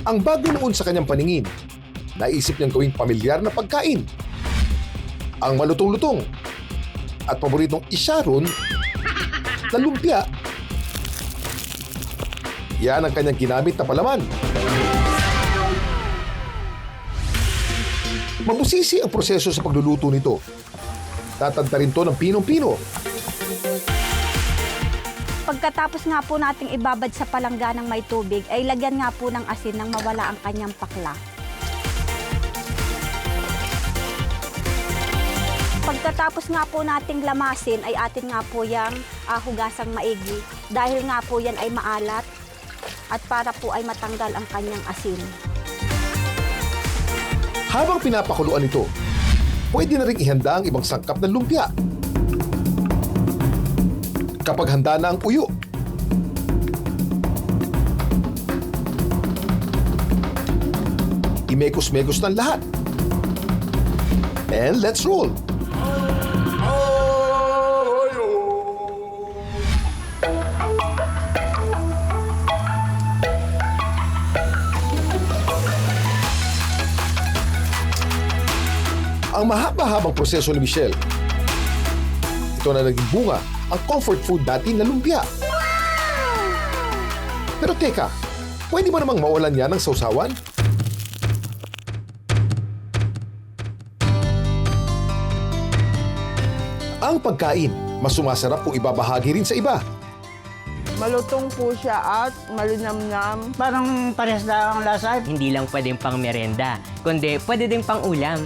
Ang bago noon sa kanyang paningin, naisip niyang gawing pamilyar na pagkain. Ang malutong-lutong at paboritong isyaron na lumpia. Yan ang kanyang ginamit na palaman. Mabusisi ang proseso sa pagluluto nito. Tatanta rin to ng pinong-pino. Pagkatapos nga po nating ibabad sa palangganang may tubig, ay lagyan nga po ng asin nang mawala ang kanyang pakla. Pagkatapos nga po nating lamasin, ay atin nga po yung hugasang maigi. Dahil nga po yan ay maalat at para po ay matanggal ang kanyang asin. Habang pinapakuluan ito, pwede na rin ihanda ang ibang sangkap ng lumpia. Kapag handa na ang uyo, imekos-mekos ng lahat. And let's roll! Ang mahaba-habang proseso ni Michelle. Ito na naging bunga ang comfort food natin na lumpia. Pero teka, pwede ba namang mawalan yan ng sausawan? Ang pagkain, mas sumasarap kung ibabahagi rin sa iba. Malutong po siya at malinamnam. Parang parehas lang ang lasa. Hindi lang pwedeng pang merienda, kundi pwede din pang ulam.